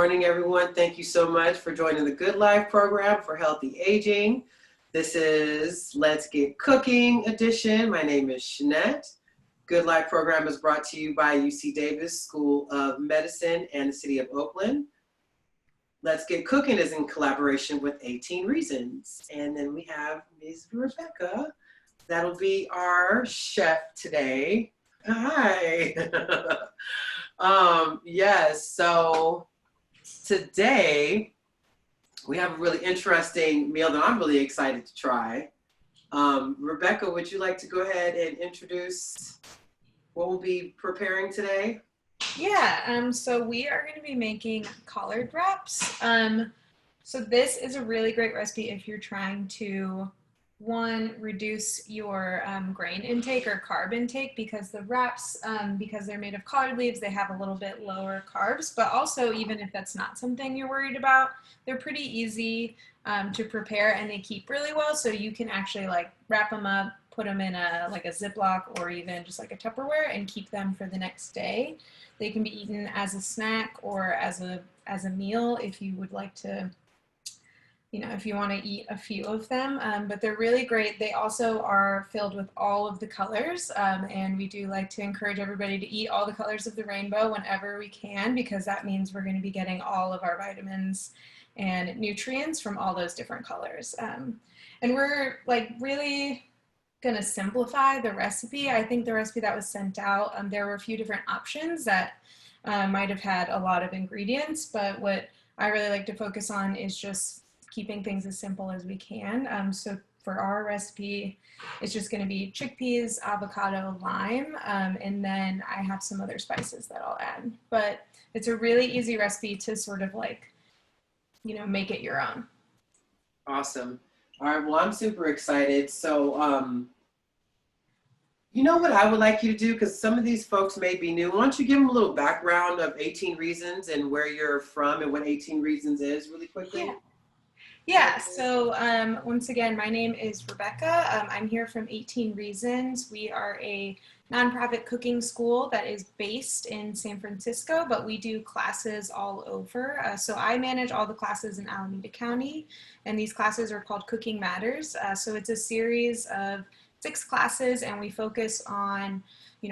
morning, everyone. Thank you so much for joining the Good Life program for healthy aging. This is Let's Get Cooking edition. My name is Shanette. Good Life program is brought to you by UC Davis School of Medicine and the City of Oakland. Let's Get Cooking is in collaboration with 18 Reasons. And then we have Ms. Rebecca. That'll be our chef today. Hi. Yes, so today we have a really interesting meal that I'm really excited to try. Rebecca, would you like to go ahead and introduce what we'll be preparing today? Yeah, so we are going to be making collard wraps. So this is a really great recipe if you're trying to, one, reduce your grain intake or carb intake, because the wraps, because they're made of collard leaves, they have a little bit lower carbs, but also even if that's not something you're worried about, they're pretty easy to prepare and they keep really well. So you can actually like wrap them up, put them in a Ziploc or even just like a Tupperware and keep them for the next day. They can be eaten as a snack or as a meal if you would like to, if you want to eat a few of them, but they're really great. They also are filled with all of the colors, and we do like to encourage everybody to eat all the colors of the rainbow whenever we can, because that means we're going to be getting all of our vitamins and nutrients from all those different colors. And we're like really going to simplify the recipe. I think the recipe that was sent out, there were a few different options that might have had a lot of ingredients, but what I really like to focus on is just keeping things as simple as we can. So for our recipe, it's just going to be chickpeas, avocado, lime, and then I have some other spices that I'll add. But it's a really easy recipe to sort of like, make it your own. Awesome. All right, well, I'm super excited. So, you know what I would like you to do, because some of these folks may be new. Why don't you give them a little background of 18 Reasons and where you're from and what 18 Reasons is really quickly? Yeah, so once again, my name is Rebecca. I'm here from 18 Reasons. We are a nonprofit cooking school that is based in San Francisco, but we do classes all over. So I manage all the classes in Alameda County, and these classes are called Cooking Matters. So it's a series of 6 classes, and we focus on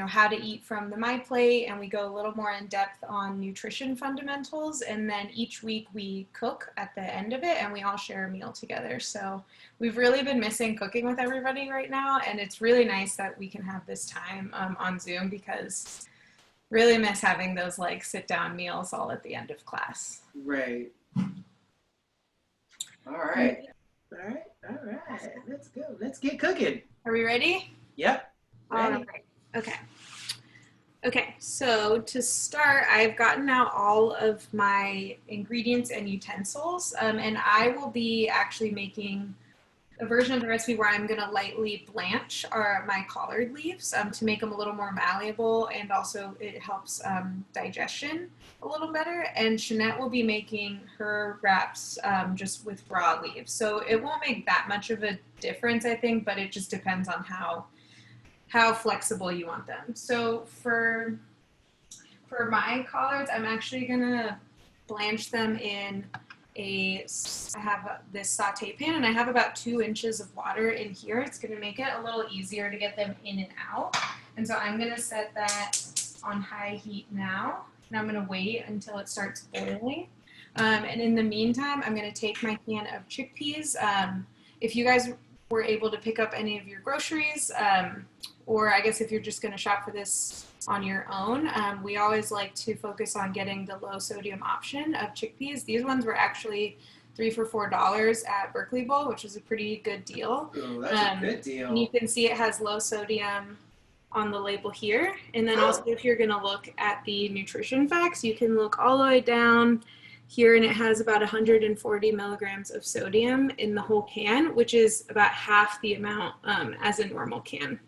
how to eat from the My Plate, and we go a little more in depth on nutrition fundamentals, and then each week we cook at the end of it and we all share a meal together. So we've really been missing cooking with everybody right now, and it's really nice that we can have this time on Zoom, because really miss having those like sit down meals all at the end of class. Right. All right. Let's go. Let's get cooking. Are we ready? Yep. Ready. All right. Okay, so to start, I've gotten out all of my ingredients and utensils, and I will be actually making a version of the recipe where I'm going to lightly blanch my collard leaves to make them a little more malleable, and also it helps digestion a little better. And Shanette will be making her wraps just with raw leaves. So it won't make that much of a difference, I think, but it just depends on how flexible you want them. So for my collards, I'm actually gonna blanch them in I have this saute pan, and I have about 2 inches of water in here. It's gonna make it a little easier to get them in and out. And so I'm gonna set that on high heat now, and I'm gonna wait until it starts boiling. And in the meantime, I'm gonna take my can of chickpeas. If you guys were able to pick up any of your groceries, or I guess if you're just going to shop for this on your own, we always like to focus on getting the low sodium option of chickpeas. These ones were actually $3 for $4 at Berkeley Bowl, which was a pretty good deal. Oh, that's a good deal. And you can see it has low sodium on the label here. And then also if you're going to look at the nutrition facts, you can look all the way down here, and it has about 140 milligrams of sodium in the whole can, which is about half the amount as a normal can.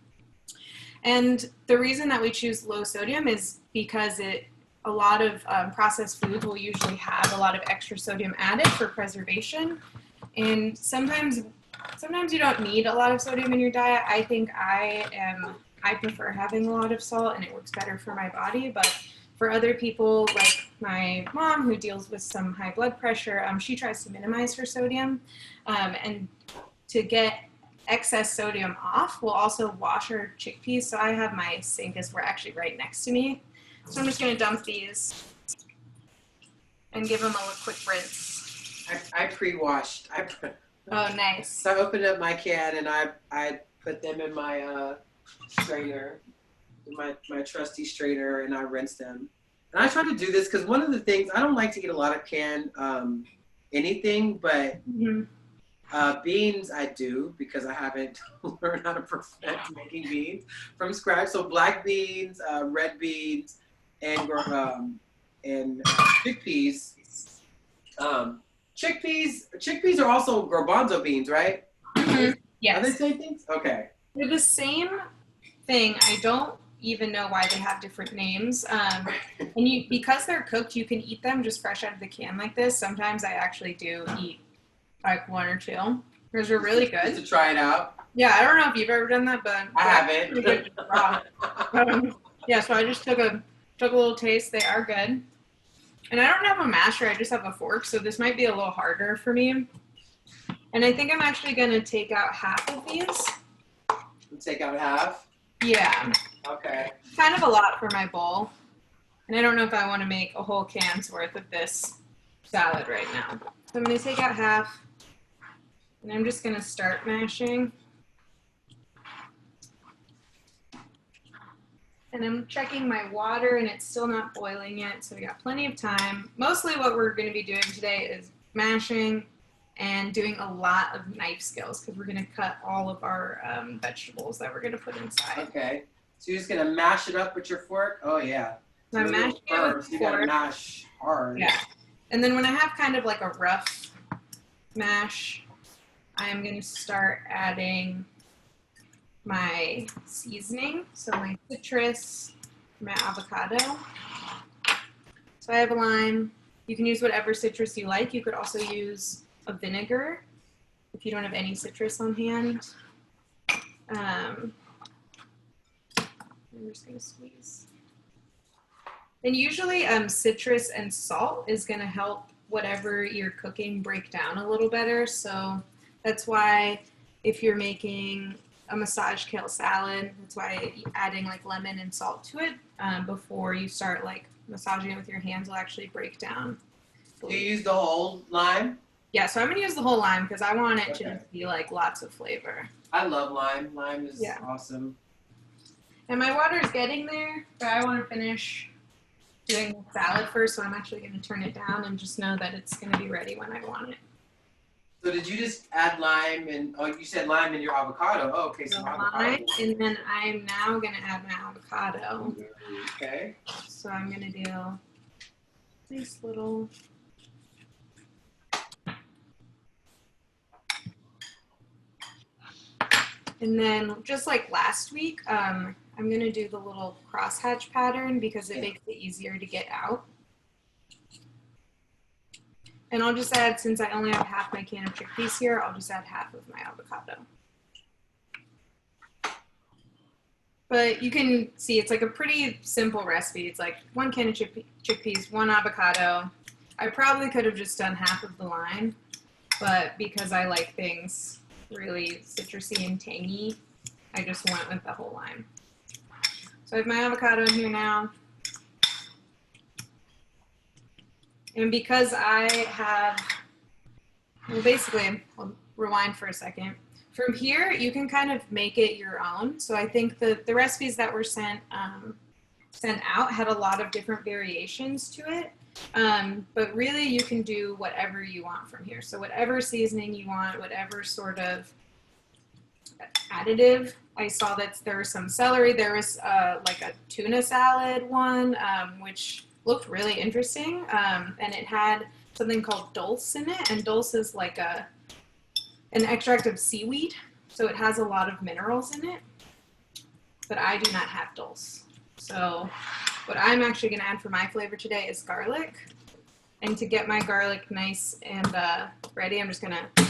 And the reason that we choose low sodium is because a lot of processed foods will usually have a lot of extra sodium added for preservation. And sometimes you don't need a lot of sodium in your diet. I think I prefer having a lot of salt, and it works better for my body. But for other people, like my mom, who deals with some high blood pressure, she tries to minimize her sodium. And to get excess sodium off, we'll also wash her chickpeas. So I have my sink is actually right next to me. So I'm just going to dump these and give them a quick rinse. I pre-washed. Oh, nice. So I opened up my can and I put them in my strainer, my trusty strainer, and I rinsed them. And I try to do this because one of the things, I don't like to eat a lot of canned anything, but beans I do because I haven't learned how to perfect making beans from scratch. So black beans, red beans, and chickpeas. Chickpeas are also garbanzo beans, right? Yes. Are they the same things? Okay. They're the same thing. I don't even know why they have different names. And because they're cooked, you can eat them just fresh out of the can like this. Sometimes I actually do eat like one or two because they're really good. Just to try it out. Yeah, I don't know if you've ever done that, but I haven't. Yeah, so I just took a little taste. They are good. And I don't have a masher, I just have a fork, so this might be a little harder for me. And I think I'm actually going to take out half of these. Take out half? Yeah. Okay. Kind of a lot for my bowl. And I don't know if I want to make a whole can's worth of this salad right now. So I'm going to take out half, and I'm just going to start mashing. And I'm checking my water, and it's still not boiling yet, so we got plenty of time. Mostly what we're going to be doing today is mashing and doing a lot of knife skills because we're going to cut all of our vegetables that we're going to put inside. Okay. So you're just going to mash it up with your fork? Oh, yeah. So I'm mashing it with the fork. You got to mash hard. Yeah. And then when I have kind of like a rough mash, I'm going to start adding my seasoning, so my citrus, my avocado. So I have a lime. You can use whatever citrus you like. You could also use a vinegar if you don't have any citrus on hand. I'm just going to squeeze. And usually citrus and salt is going to help whatever you're cooking break down a little better. So that's why if you're making a massage kale salad, that's why adding like lemon and salt to it before you start like massaging it with your hands will actually break down. Do you use the whole lime? Yeah, so I'm going to use the whole lime because I want it to just be like lots of flavor. I love lime. Lime is awesome. And my water is getting there, but I want to finish doing the salad first, so I'm actually going to turn it down and just know that it's going to be ready when I want it. So did you just add lime and, oh, you said lime in your avocado. Oh, okay, so lime, and then I'm now going to add my avocado. Okay. So I'm going to do this little... And then just like last week, I'm going to do the little crosshatch pattern because it makes it easier to get out. And I'll just add, since I only have half my can of chickpeas here, I'll just add half of my avocado. But you can see it's like a pretty simple recipe. It's like 1 can of chickpeas, 1 avocado. I probably could have just done half of the lime, but because I like things really citrusy and tangy, I just went with the whole lime. So I have my avocado in here now. And because I have, well, basically, I'll rewind for a second. From here, you can kind of make it your own. So I think the recipes that were sent out had a lot of different variations to it. But really, you can do whatever you want from here. So whatever seasoning you want, whatever sort of additive. I saw that there was some celery. There was like a tuna salad one, which looked really interesting. And it had something called dulse in it. And dulse is like an extract of seaweed. So it has a lot of minerals in it. But I do not have dulse. So what I'm actually going to add for my flavor today is garlic. And to get my garlic nice and ready, I'm just going to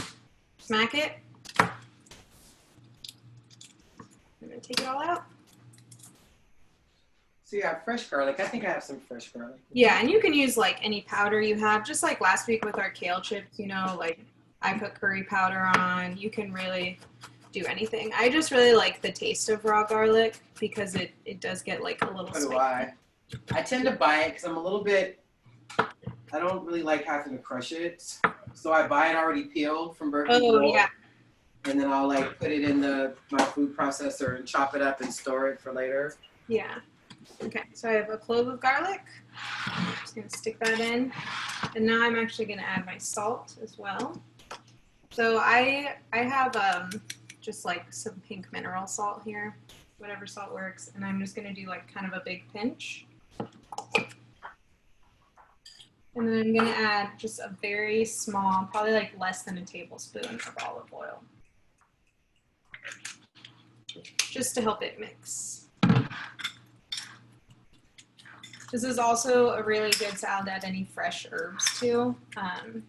smack it. I'm going to take it all out. So you have fresh garlic. I think I have some fresh garlic. Yeah, and you can use like any powder you have, just like last week with our kale chips, you know, like I put curry powder on. You can really do anything. I just really like the taste of raw garlic because it does get like a little So do spicy. I tend to buy it because I'm a little bit, I don't really like having to crush it. So I buy it already peeled from Berkeley Oh, Gold. yeah. And then I'll like put it in my food processor and chop it up and store it for later. Yeah. Okay, so I have a clove of garlic. I'm just going to stick that in. And now I'm actually going to add my salt as well. So I have just like some pink mineral salt here, whatever salt works. And I'm just going to do like kind of a big pinch. And then I'm going to add just a very small, probably like less than a tablespoon of olive oil. Just to help it mix. This is also a really good salad to add any fresh herbs to.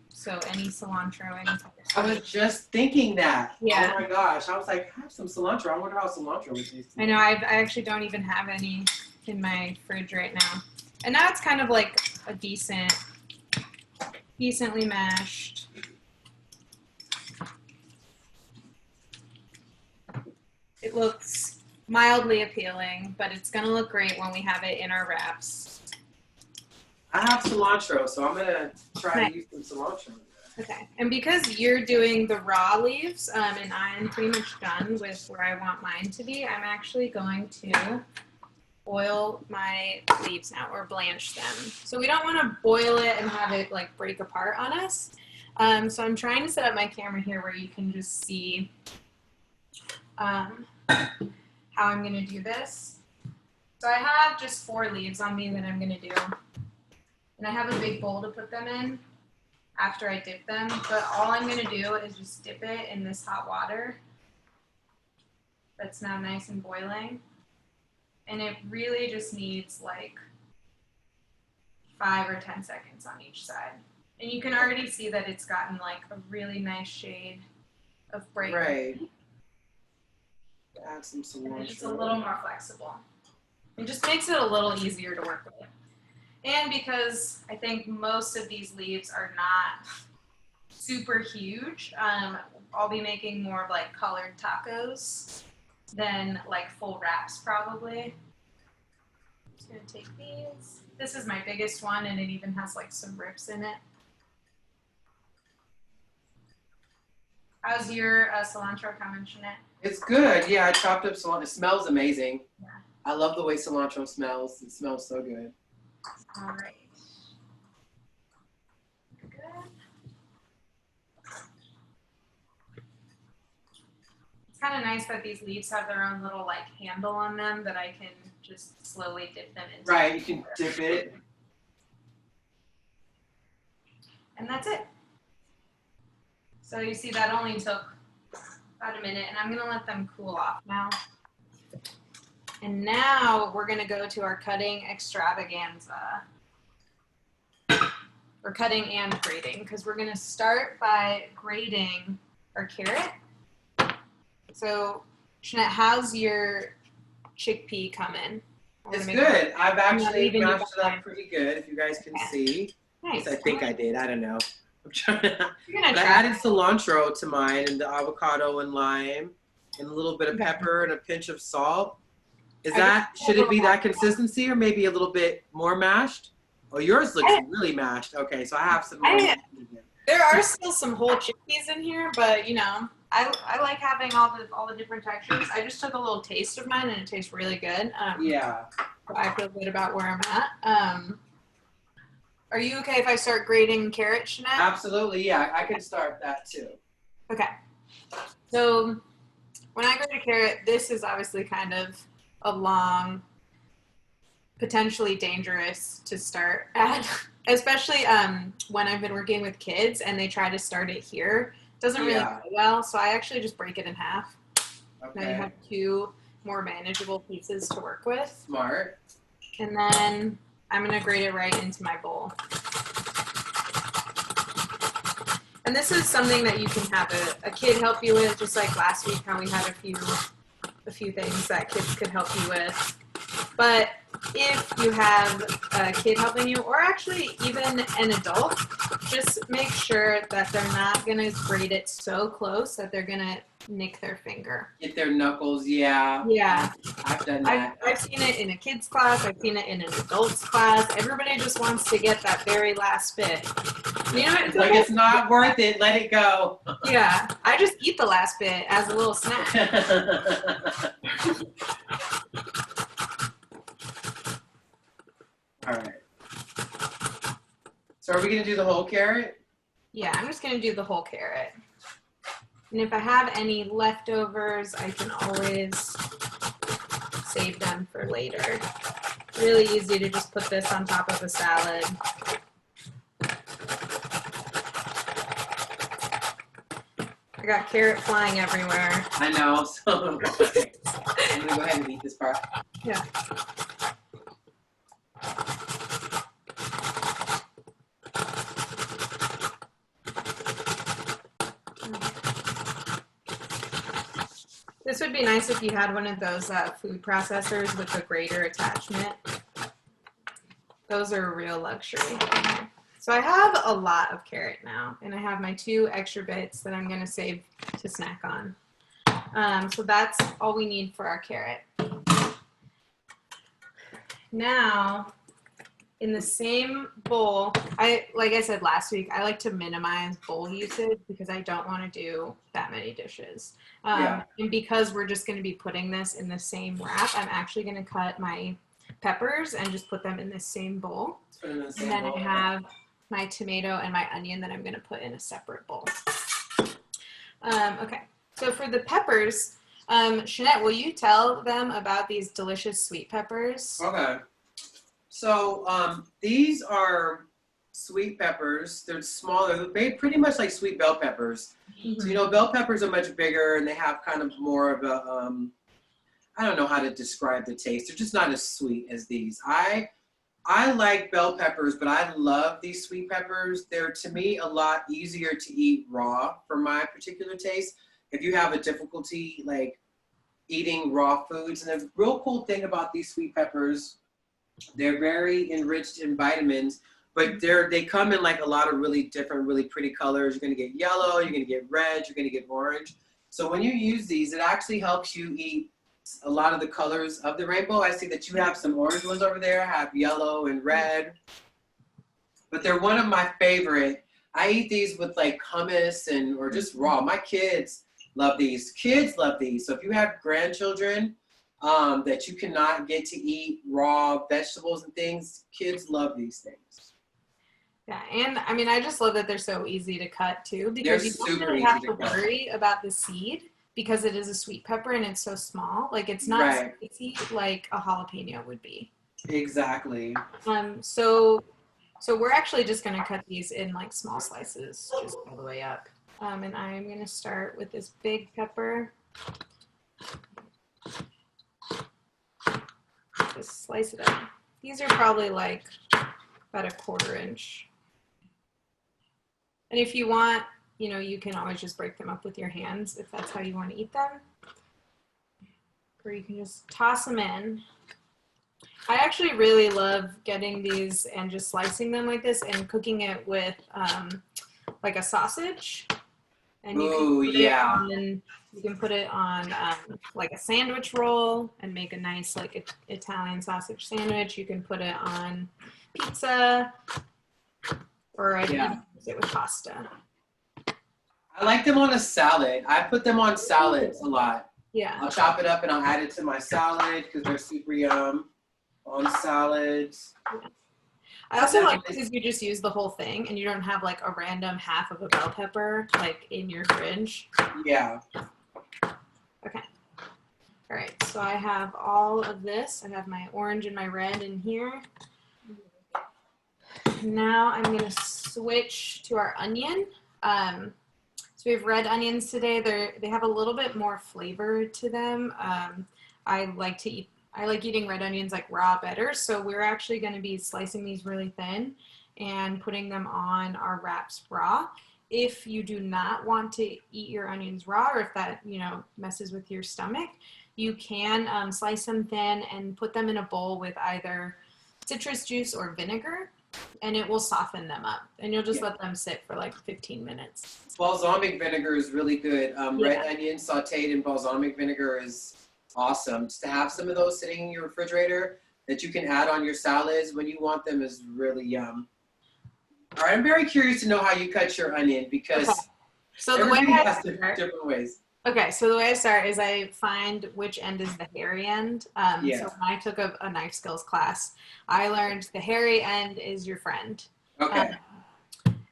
So any cilantro, any type of I was just thinking that. Yeah. Oh my gosh. I was like, have some cilantro. I wonder how cilantro would taste. I know, I actually don't even have any in my fridge right now. And now it's kind of like a decently mashed. It looks mildly appealing, but it's gonna look great when we have it in our wraps. I have cilantro, so I'm gonna try to use some cilantro. Okay, and because you're doing the raw leaves, and I'm pretty much done with where I want mine to be, I'm actually going to boil my leaves now, or blanch them. So we don't want to boil it and have it like break apart on us. So I'm trying to set up my camera here where you can just see how I'm going to do this. So I have just 4 leaves on me that I'm going to do. And I have a big bowl to put them in after I dip them. But all I'm going to do is just dip it in this hot water that's now nice and boiling. And it really just needs like 5 or 10 seconds on each side. And you can already see that it's gotten like a really nice shade of bright. Right. Add some cilantro. It's a little more flexible. It just makes it a little easier to work with. And because I think most of these leaves are not super huge, I'll be making more of like colored tacos than like full wraps probably. I'm just gonna take these. This is my biggest one and it even has like some rips in it. How's your cilantro coming, Shanette? It's good. Yeah, I chopped up cilantro. It smells amazing. Yeah. I love the way cilantro smells. It smells so good. All right. Good. It's kind of nice that these leaves have their own little like handle on them that I can just slowly dip them into. Right, you can dip it. And that's it. So you see that only took about a minute, and I'm gonna let them cool off now. And now we're gonna go to our cutting extravaganza. Or cutting and grating, because we're gonna start by grating our carrot. So, Shanette, how's your chickpea coming? It's good. I've actually even mashed it up pretty good, if you guys can see. Nice. I think I did. I don't know. I'm trying to. You're gonna But I try. added cilantro to mine and the avocado and lime and a little bit of pepper and a pinch of salt. Should it be that consistency or maybe a little bit more mashed? Oh, yours looks really mashed. Okay, so I have some. There are still some whole chickpeas in here, but you know, I like having all the different textures. I just took a little taste of mine and it tastes really good. Yeah. I feel good about where I'm at. Are you okay if I start grating carrot, Shanette? Absolutely, yeah. I can start that too. Okay. So when I grate a carrot, this is obviously kind of a long, potentially dangerous to start at, especially when I've been working with kids and they try to start it here. It doesn't really go well, so I actually just break it in half. Okay. Now you have 2 more manageable pieces to work with. Smart. And then I'm going to grate it right into my bowl. And this is something that you can have a kid help you with, just like last week how we had a few things that kids could help you with. But if you have a kid helping you, or actually even an adult, just make sure that they're not going to grate it so close that they're going to nick their finger. Get their knuckles, yeah. Yeah. I've done that. I've seen it in a kid's class. I've seen it in an adult's class. Everybody just wants to get that very last bit. You know, it's like, it's not worth it. Let it go. Yeah. I just eat the last bit as a little snack. All right. So are we going to do the whole carrot? Yeah, I'm just going to do the whole carrot. And if I have any leftovers, I can always save them for later. Really easy to just put this on top of a salad. I got carrot flying everywhere. I know. So I'm going to go ahead and eat this part. Yeah. This would be nice if you had one of those food processors with a grater attachment. Those are a real luxury. So I have a lot of carrot now, and I have my 2 extra bits that I'm going to save to snack on. So that's all we need for our carrot. Now, in the same bowl, like I said last week, I like to minimize bowl usage because I don't want to do that many dishes. And because we're just going to be putting this in the same wrap, I'm actually going to cut my peppers and just put them in the same bowl. And then I have my tomato and my onion that I'm going to put in a separate bowl. Okay, so for the peppers, Shanette, will you tell them about these delicious sweet peppers? Okay. So these are sweet peppers. They're smaller. They're pretty much like sweet bell peppers. Mm-hmm. So, you know, bell peppers are much bigger and they have kind of more of a, I don't know how to describe the taste. They're just not as sweet as these. I like bell peppers, but I love these sweet peppers. They're, to me, a lot easier to eat raw for my particular taste. If you have a difficulty, like, eating raw foods. And the real cool thing about these sweet peppers, they're very enriched in vitamins, but they come in like a lot of really different, really pretty colors. You're going to get yellow, you're going to get red, you're going to get orange. So when you use these, it actually helps you eat a lot of the colors of the rainbow. I see that you have some orange ones over there, have yellow and red, but they're one of my favorite. I eat these with like hummus or just raw. My kids love these. Kids love these. So if you have grandchildren that you cannot get to eat raw vegetables and things, kids love these things. Yeah, and I mean, I just love that they're so easy to cut too, because you don't really have to worry about the seed because it is a sweet pepper and it's so small. Like, it's not spicy like a jalapeno would be. Exactly. So we're actually just going to cut these in like small slices, just all the way up. And I'm going to start with this big pepper. Just slice it up. These are probably like about a 1/4 inch. And if you want, you know, you can always just break them up with your hands if that's how you want to eat them. Or you can just toss them in. I actually really love getting these and just slicing them like this and cooking it with like a sausage. And you can put it on like a sandwich roll and make a nice like Italian sausage sandwich. You can put it on pizza, or I can use it with pasta. I like them on a salad. I put them on salads a lot. Yeah. I'll chop it up and I'll add it to my salad because they're super yum on salads. Yeah. I also like because you just use the whole thing and you don't have like a random half of a bell pepper like in your fridge. Yeah. Okay. All right. So I have all of this. I have my orange and my red in here. Now I'm going to switch to our onion. So we have red onions today. They have a little bit more flavor to them. I like eating red onions like raw better. So we're actually going to be slicing these really thin and putting them on our wraps raw. if you do not want to eat your onions raw, or if that, you know, messes with your stomach, you can slice them thin and put them in a bowl with either citrus juice or vinegar, and it will soften them up. And you'll just let them sit for like 15 minutes. Balsamic vinegar is really good. Red onion sauteed in balsamic vinegar is awesome. Just to have some of those sitting in your refrigerator that you can add on your salads when you want them is really yum. All right, I'm very curious to know how you cut your onion, because so the way has different ways. Okay, so the way I start is I find which end is the hairy end. So when I took a knife skills class, I learned the hairy end is your friend. Okay.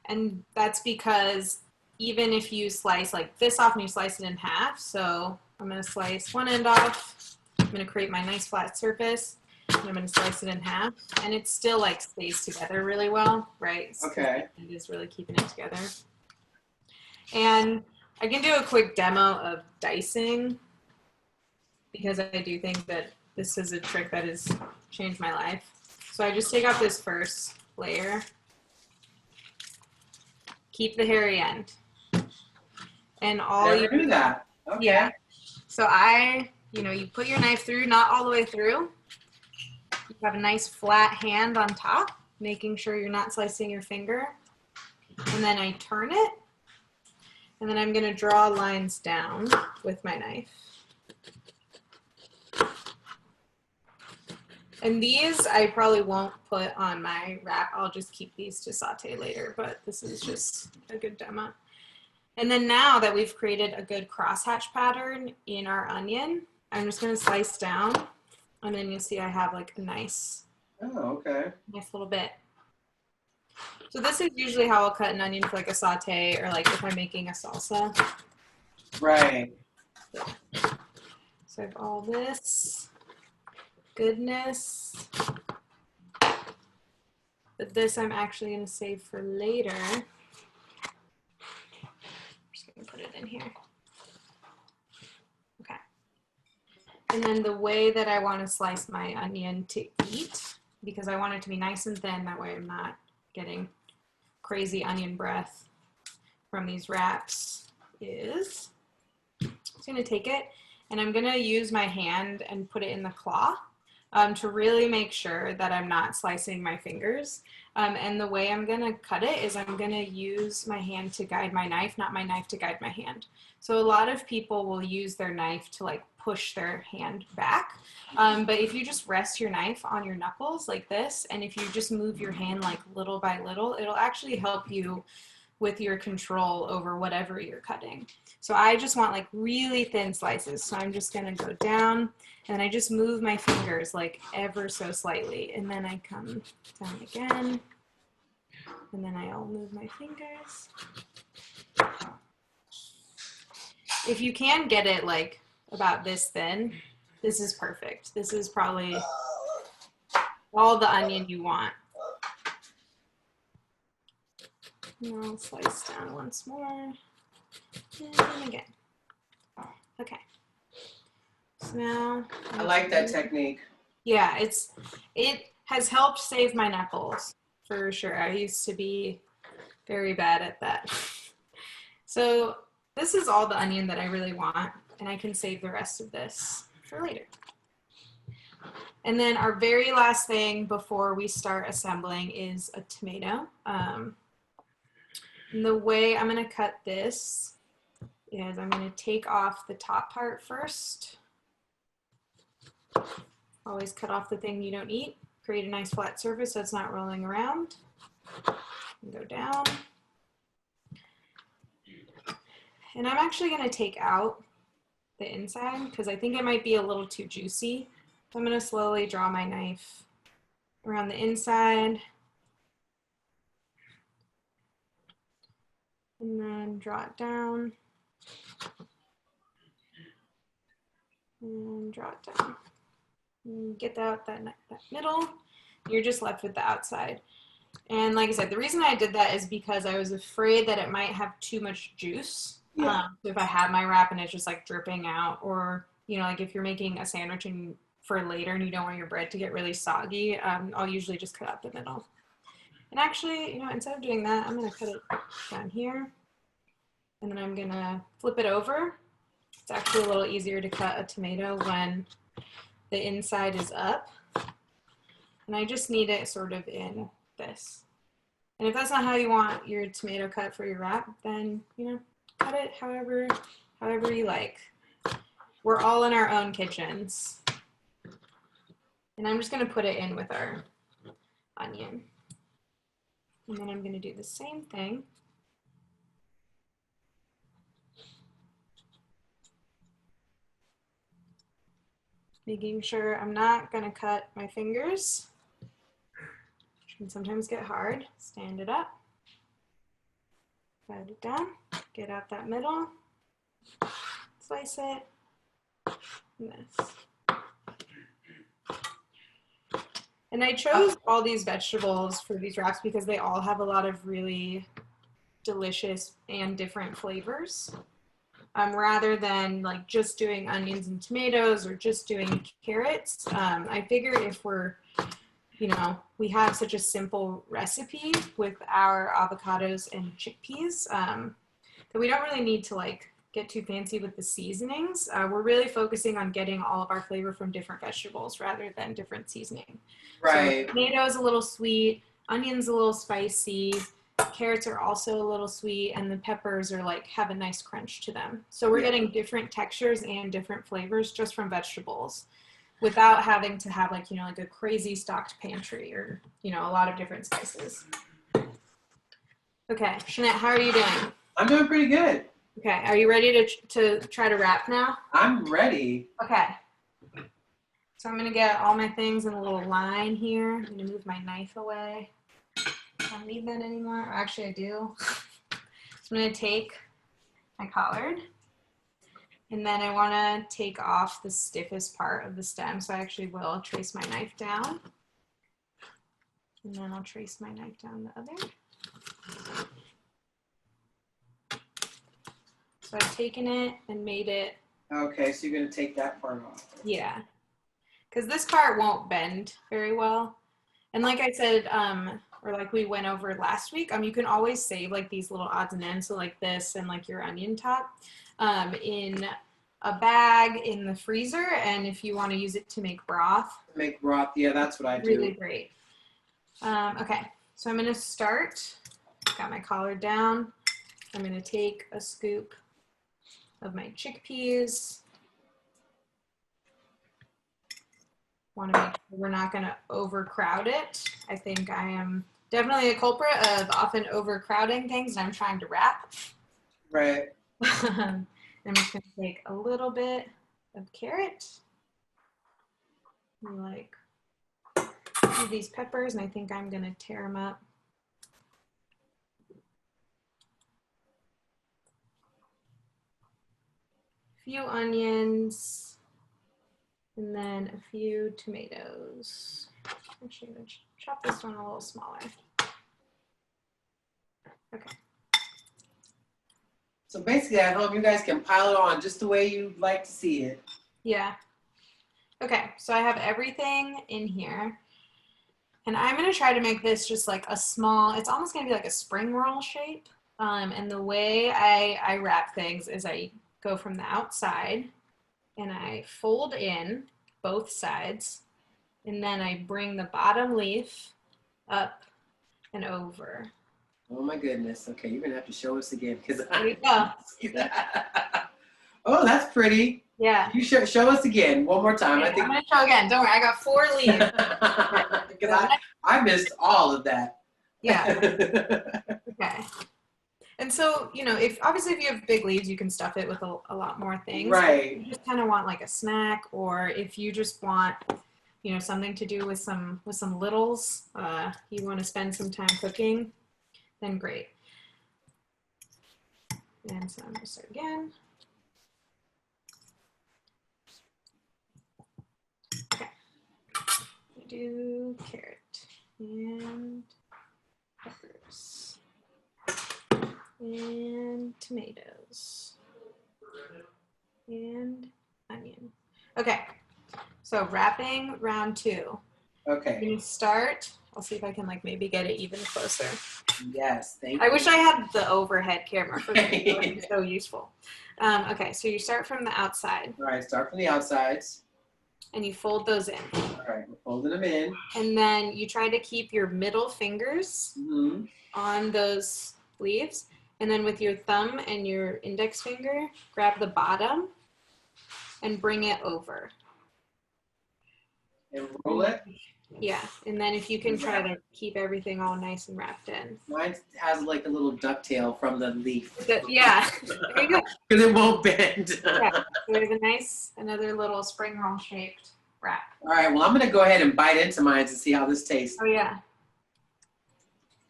And that's because even if you slice like this off and you slice it in half, so I'm going to slice one end off, I'm going to create my nice flat surface, and I'm going to slice it in half, and it still like stays together really well, right? Okay. It is really keeping it together. And I can do a quick demo of dicing, because I do think that this is a trick that has changed my life. So I just take out this first layer, keep the hairy end, and all Never knew that. Okay. Yeah. So you put your knife through, not all the way through. You have a nice flat hand on top, making sure you're not slicing your finger. And then I turn it. And then I'm going to draw lines down with my knife. And these I probably won't put on my wrap. I'll just keep these to saute later, but this is just a good demo. And then now that we've created a good crosshatch pattern in our onion, I'm just going to slice down, and then you'll see I have like a nice little bit. So this is usually how I'll cut an onion for like a saute, or like if I'm making a salsa. Right. Yeah. So I have all this goodness. But this I'm actually going to save for later. I'm just going to put it in here. Okay. And then the way that I want to slice my onion to eat, because I want it to be nice and thin, that way I'm not getting crazy onion breath from these wraps, is I'm just going to take it and I'm going to use my hand and put it in the claw to really make sure that I'm not slicing my fingers. And the way I'm going to cut it is I'm going to use my hand to guide my knife, not my knife to guide my hand. So a lot of people will use their knife to like push their hand back. But if you just rest your knife on your knuckles like this, and if you just move your hand like little by little, it'll actually help you with your control over whatever you're cutting. So I just want like really thin slices. So I'm just gonna go down, and I just move my fingers like ever so slightly. And then I come down again, and then I'll move my fingers. If you can get it like about this thin, this is perfect. This is probably all the onion you want. And I'll slice down once more, and again. Okay. So now I like that technique. Yeah, it has helped save my knuckles for sure. I used to be very bad at that. So this is all the onion that I really want, and I can save the rest of this for later. And then our very last thing before we start assembling is a tomato. And the way I'm going to cut this is I'm going to take off the top part first. Always cut off the thing you don't eat. Create a nice flat surface so it's not rolling around. And go down. And I'm actually going to take out the inside because I think it might be a little too juicy. So I'm going to slowly draw my knife around the inside. And then draw it down. And draw it down. And get out that middle. You're just left with the outside. And like I said, the reason I did that is because I was afraid that it might have too much juice. Yeah. So if I have my wrap and it's just like dripping out, or, you know, like if you're making a sandwich and for later and you don't want your bread to get really soggy, I'll usually just cut out the middle. And actually, you know, instead of doing that, I'm going to cut it down here. And then I'm gonna flip it over. It's actually a little easier to cut a tomato when the inside is up. And I just need it sort of in this. And if that's not how you want your tomato cut for your wrap, then, you know, cut it however you like. We're all in our own kitchens. And I'm just gonna put it in with our onion. And then I'm gonna do the same thing. Making sure I'm not gonna cut my fingers, which can sometimes get hard. Stand it up, pat it down, get out that middle, slice it, and this. And I chose all these vegetables for these wraps because they all have a lot of really delicious and different flavors. Rather than like just doing onions and tomatoes or just doing carrots. I figure if we're, you know, we have such a simple recipe with our avocados and chickpeas that we don't really need to like get too fancy with the seasonings. We're really focusing on getting all of our flavor from different vegetables rather than different seasoning. Right. So tomatoes a little sweet, onions a little spicy, carrots are also a little sweet, and the peppers are like have a nice crunch to them. So we're getting different textures and different flavors just from vegetables without having to have like, you know, like a crazy stocked pantry or, you know, a lot of different spices. Okay, Shanette, how are you doing? I'm doing pretty good. Okay, are you ready to try to wrap now? I'm ready. Okay. So I'm gonna get all my things in a little line here. I'm gonna move my knife away. I don't need that anymore. Actually, I do. So I'm going to take my collard, and then I want to take off the stiffest part of the stem. So I actually will trace my knife down, and then I'll trace my knife down the other. So I've taken it and made it. Okay, so you're going to take that part off. Yeah, because this part won't bend very well. And like I said, or like we went over last week, you can always save like these little odds and ends, so like this and like your onion top, in a bag in the freezer, and if you want to use it to make broth. Make broth, yeah, that's what I do. Really great. Okay, so I'm gonna start, got my collard down. I'm gonna take a scoop of my chickpeas. Want to make sure we're not going to overcrowd it. I think I am definitely a culprit of often overcrowding things, and I'm trying to wrap. Right. I'm just going to take a little bit of carrot. I like these peppers, and I think I'm going to tear them up. A few onions. And then a few tomatoes. Actually, I'm going to chop this one a little smaller. Okay. So basically at home, you guys can pile it on just the way you'd like to see it. Yeah. Okay, so I have everything in here. And I'm going to try to make this just like a small, it's almost going to be like a spring roll shape. And the way I wrap things is I go from the outside, and I fold in both sides, and then I bring the bottom leaf up and over. Oh my goodness. Okay, you're gonna have to show us again because There you go. Oh, that's pretty. Yeah. You show us again one more time. Okay, I think I'm gonna show again. Don't worry, I got 4 leaves. because I missed all of that. Yeah. Okay. And so, you know, if you have big leaves, you can stuff it with a lot more things. Right. If you just kind of want like a snack, or if you just want, you know, something to do with some littles, you want to spend some time cooking, then great. And so I'm going to start again. Okay. I do carrot and peppers. And tomatoes and onion. Okay, so wrapping round 2. Okay. You start. I'll see if I can like maybe get it even closer. Yes, thank I you. wish I had the overhead camera for this. It would be so useful. Okay, so you start from the outside. All right, start from the outsides. And you fold those in. All right, we're folding them in. And then you try to keep your middle fingers on those leaves. And then with your thumb and your index finger, grab the bottom and bring it over. And roll it. Yeah, and then if you can try to keep everything all nice and wrapped in. Mine has like a little ducktail from the leaf. Yeah, there you go. Because it won't bend. Yeah, so we have a nice, another little spring roll shaped wrap. All right, well, I'm going to go ahead and bite into mine to see how this tastes. Oh, yeah.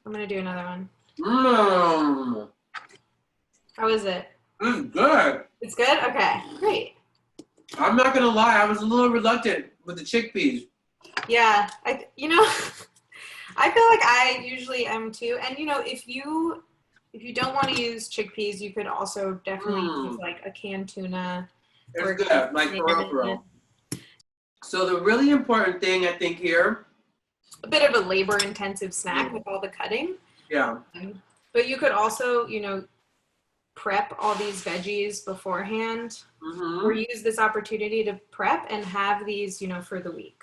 I'm going to do another one. Mmm. How is it? It's good. It's good? Okay, great. I'm not going to lie. I was a little reluctant with the chickpeas. Yeah, I feel like I usually am too. And if you don't want to use chickpeas, you could also definitely use like a canned tuna. It's good, like for real. So the really important thing I think here, a bit of a labor-intensive snack with all the cutting. Yeah. But you could also, prep all these veggies beforehand, or use this opportunity to prep and have these, for the week.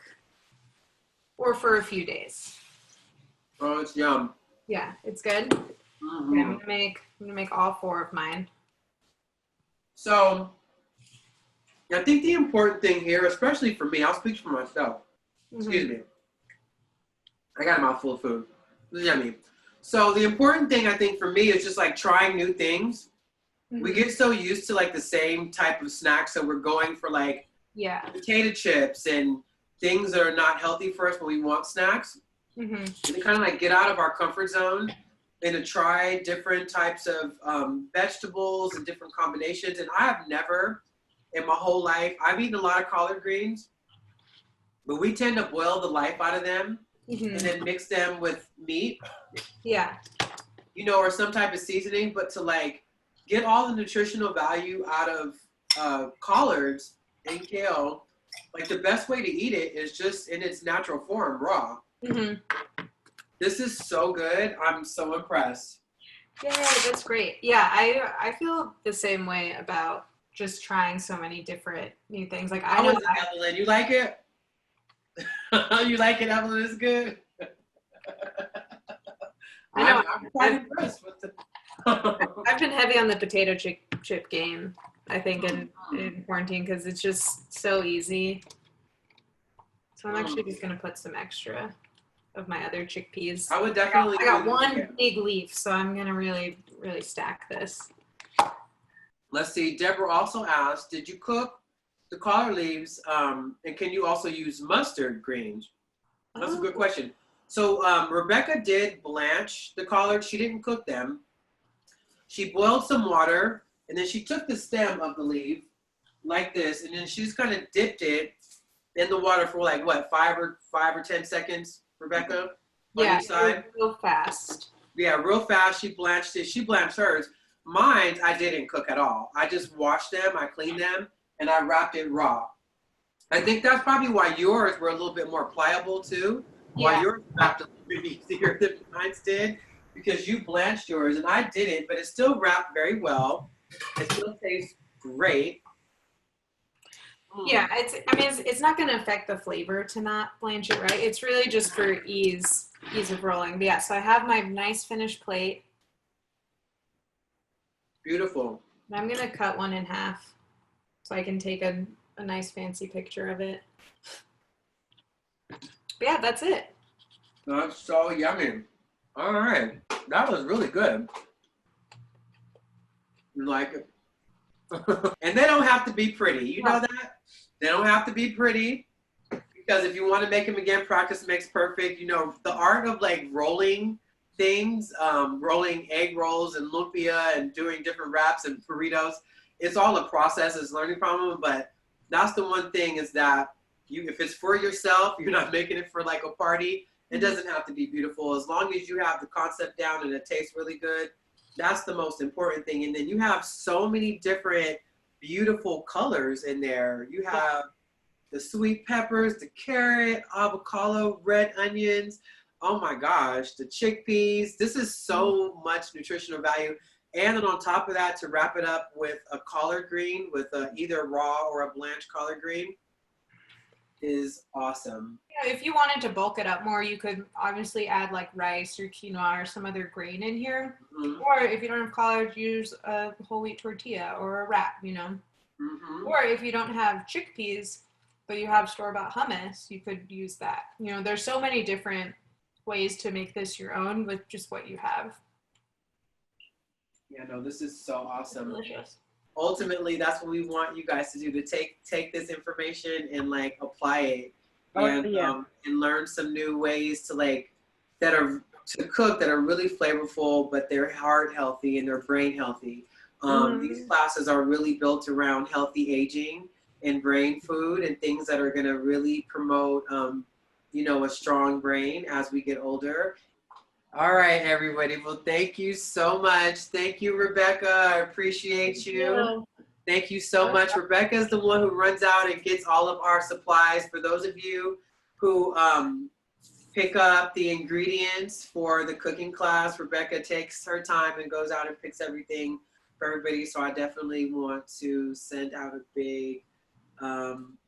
Or for a few days. Oh, it's yum. Yeah, it's good. Okay, I'm gonna make all 4 of mine. So, I think the important thing here, especially for me, I'll speak for myself. Excuse me. I got a mouthful of food. This is yummy. So the important thing I think for me is just like trying new things. We get so used to like the same type of snacks, so we're going for like potato chips and things that are not healthy for us when we want snacks. And to kind of like get out of our comfort zone and to try different types of vegetables and different combinations. And I have never in my whole life, I've eaten a lot of collard greens, but we tend to boil the life out of them and then mix them with meat. Yeah. Or some type of seasoning, but to like get all the nutritional value out of collards and kale, like the best way to eat it is just in its natural form, raw. This is so good. I'm so impressed. Yeah, that's great. Yeah, I feel the same way about just trying so many different new things. Like I know Evelyn, you like it? You like it, Evelyn? It's good. I know. I'm quite impressed with the. I've been heavy on the potato chip game, I think, in quarantine because it's just so easy. So I'm actually just going to put some extra of my other chickpeas. I would definitely. I got one big leaf, so I'm going to really, really stack this. Let's see. Deborah also asked, did you cook the collard leaves, and can you also use mustard greens? That's a good question. So Rebecca did blanch the collards. She didn't cook them. She boiled some water, and then she took the stem of the leaf like this, and then she just kind of dipped it in the water for like what, 5 or 10 seconds, Rebecca? Yeah, real fast. Yeah, real fast. She blanched it. She blanched hers. Mine, I didn't cook at all. I just washed them, I cleaned them, and I wrapped it raw. I think that's probably why yours were a little bit more pliable too. Why yours wrapped a little bit easier than mine did, because you blanched yours and I didn't, but it still wrapped very well. It still tastes great. Yeah, it's not going to affect the flavor to not blanch it, right? It's really just for ease of rolling. But yeah, so I have my nice finished plate. Beautiful. And I'm going to cut one in half so I can take a nice fancy picture of it. But yeah, that's it. That's so yummy. All right. That was really good. Like it. And they don't have to be pretty. You know that? They don't have to be pretty, because if you want to make them again, practice makes perfect. The art of like rolling things, rolling egg rolls and lumpia and doing different wraps and burritos, it's all a process. It's a learning problem. But that's the one thing is that if it's for yourself, you're not making it for like a party. It doesn't have to be beautiful. As long as you have the concept down and it tastes really good, that's the most important thing. And then you have so many different beautiful colors in there. You have the sweet peppers, the carrot, avocado, red onions. Oh my gosh, the chickpeas. This is so much nutritional value. And then on top of that, to wrap it up with a collard green, with either raw or a blanched collard green, is awesome. Yeah, if you wanted to bulk it up more, you could obviously add like rice or quinoa or some other grain in here. Mm-hmm. Or if you don't have collard, use a whole wheat tortilla or a wrap, you know. Mm-hmm. Or if you don't have chickpeas, but you have store-bought hummus, you could use that. You know, there's so many different ways to make this your own with just what you have. Yeah, no, this is so awesome. Delicious. Ultimately, that's what we want you guys to do, to take this information and like apply it and learn some new ways to that are to cook that are really flavorful, but they're heart healthy and they're brain healthy. These classes are really built around healthy aging and brain food and things that are going to really promote a strong brain as we get older. All right, everybody. Well, thank you so much. Thank you, Rebecca. I appreciate you. Thank you so much. Rebecca is the one who runs out and gets all of our supplies. For those of you who pick up the ingredients for the cooking class, Rebecca takes her time and goes out and picks everything for everybody. So I definitely want to send out a big,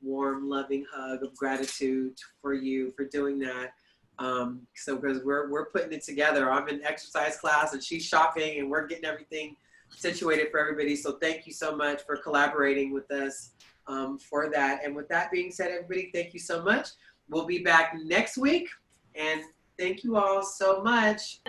warm, loving hug of gratitude for you for doing that. So because we're putting it together. I'm in exercise class and she's shopping and we're getting everything situated for everybody. So thank you so much for collaborating with us for that. And with that being said, everybody, thank you so much. We'll be back next week. And thank you all so much.